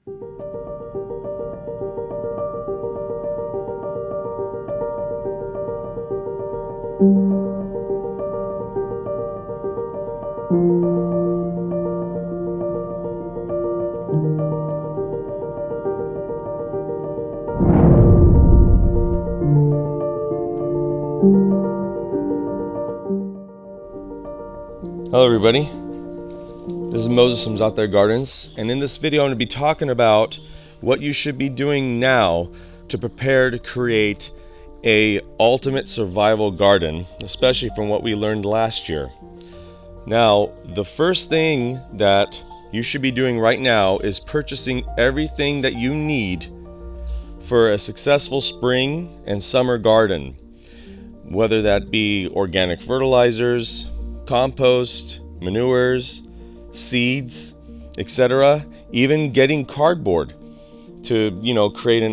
Hello everybody, this is Moses from ZAATARGARDENS, and in this video I'm going to be talking about what you should be doing now to prepare to create a ultimate survival garden, especially from what we learned last year. Now, the first thing that you should be doing right now is purchasing everything that you need for a successful spring and summer garden, whether that be organic fertilizers, compost, manures, seeds, etc. Even getting cardboard to, create an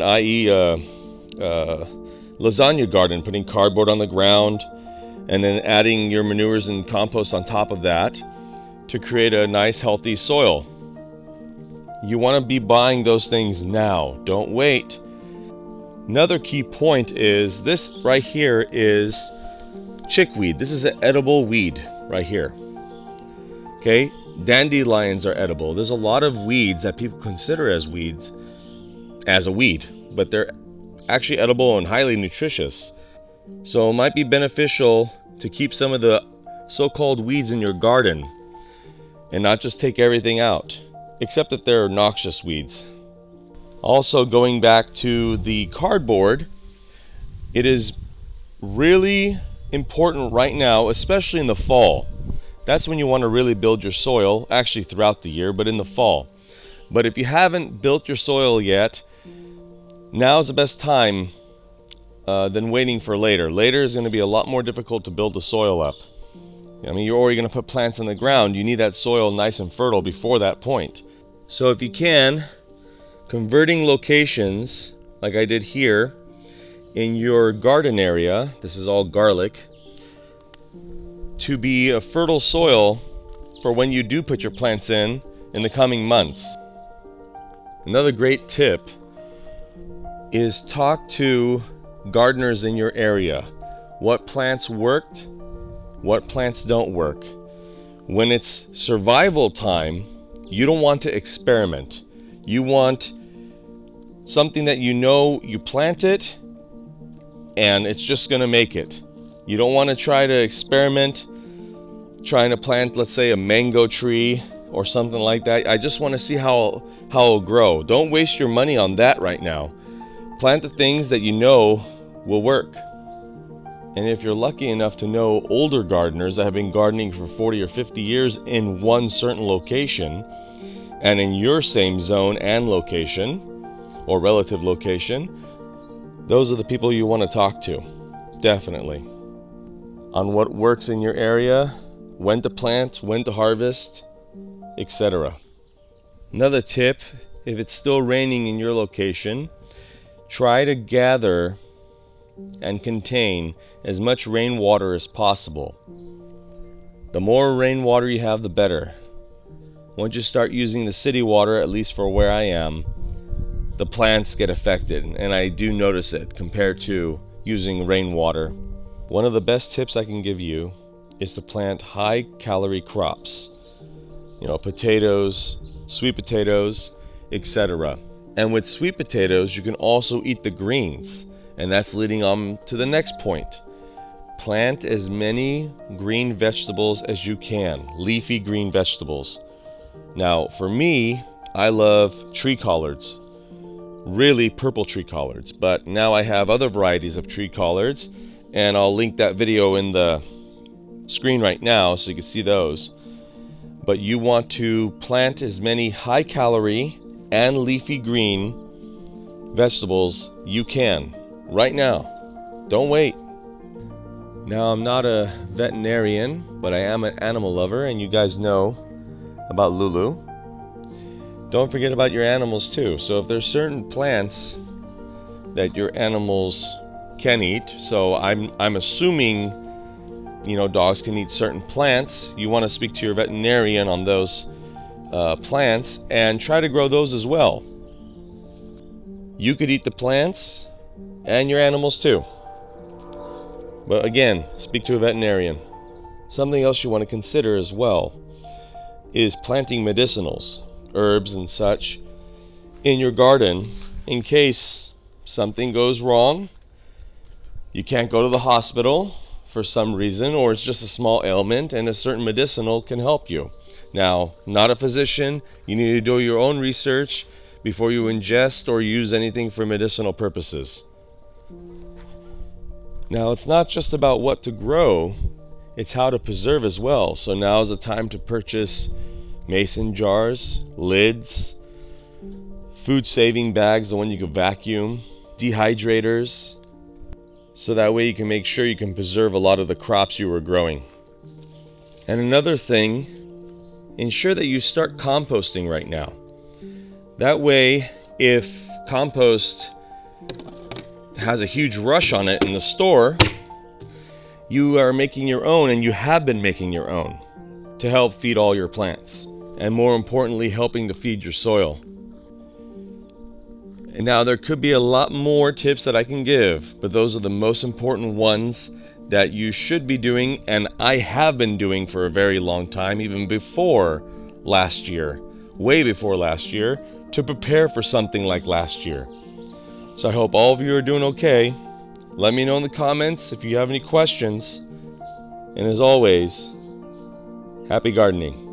lasagna garden, putting cardboard on the ground and then adding your manures and compost on top of that to create a nice healthy soil. You want to be buying those things now, don't wait. Another key point is this right here is chickweed. This is an edible weed right here. Okay, dandelions are edible. There's a lot of weeds that people consider as weeds, as a weed, but they're actually edible and highly nutritious. So it might be beneficial to keep some of the so-called weeds in your garden and not just take everything out, except if they're noxious weeds. Also, going back to the cardboard, it is really important right now, especially in the fall. That's when you want to really build your soil, actually throughout the year, but in the fall. But if you haven't built your soil yet, now is the best time than waiting for later. Later is going to be a lot more difficult to build the soil up. I mean, you're already going to put plants in the ground. You need that soil nice and fertile before that point. So if you can, converting locations like I did here in your garden area, this is all garlic, to be a fertile soil for when you do put your plants in the coming months. Another great tip is talk to gardeners in your area. What plants worked, what plants don't work. When it's survival time, you don't want to experiment. You want something that you plant it and it's just going to make it. You don't want to try to experiment trying to plant, let's say, a mango tree or something like that. I just want to see how it'll grow. Don't waste your money on that right now. Plant the things that you know will work. And if you're lucky enough to know older gardeners that have been gardening for 40 or 50 years in one certain location and in your same zone and location or relative location, those are the people you want to talk to, definitely, on what works in your area, when to plant, when to harvest, etc. Another tip, if it's still raining in your location, try to gather and contain as much rainwater as possible. The more rainwater you have, the better. Once you start using the city water, at least for where I am, the plants get affected, and I do notice it compared to using rainwater. One of the best tips I can give you is to plant high calorie crops. Potatoes, sweet potatoes, etc. And with sweet potatoes, you can also eat the greens. And that's leading on to the next point. Plant as many green vegetables as you can, leafy green vegetables. Now, for me, I love tree collards, really purple tree collards, but now I have other varieties of tree collards, and I'll link that video in the screen right now so you can see those. But you want to plant as many high calorie and leafy green vegetables you can right now. Don't wait. Now, I'm not a veterinarian, but I am an animal lover, and you guys know about Lulu. Don't forget about your animals too. So if there's certain plants that your animals can eat, so I'm assuming dogs can eat certain plants, you want to speak to your veterinarian on those plants and try to grow those as well. You could eat the plants and your animals too. But again, speak to a veterinarian. Something else you want to consider as well is planting medicinals, herbs and such, in your garden in case something goes wrong. You can't go to the hospital for some reason, or it's just a small ailment and a certain medicinal can help you. Now, not a physician, you need to do your own research before you ingest or use anything for medicinal purposes. Now, it's not just about what to grow, it's how to preserve as well. So now is the time to purchase mason jars, lids, food saving bags, the one you can vacuum, dehydrators, so that way you can make sure you can preserve a lot of the crops you were growing. And another thing, ensure that you start composting right now. That way, if compost has a huge rush on it in the store, you are making your own, and you have been making your own to help feed all your plants, and more importantly, helping to feed your soil. And now there could be a lot more tips that I can give, but those are the most important ones that you should be doing, and I have been doing for a very long time, even before last year, way before last year, to prepare for something like last year. So I hope all of you are doing okay. Let me know in the comments if you have any questions. And as always, happy gardening.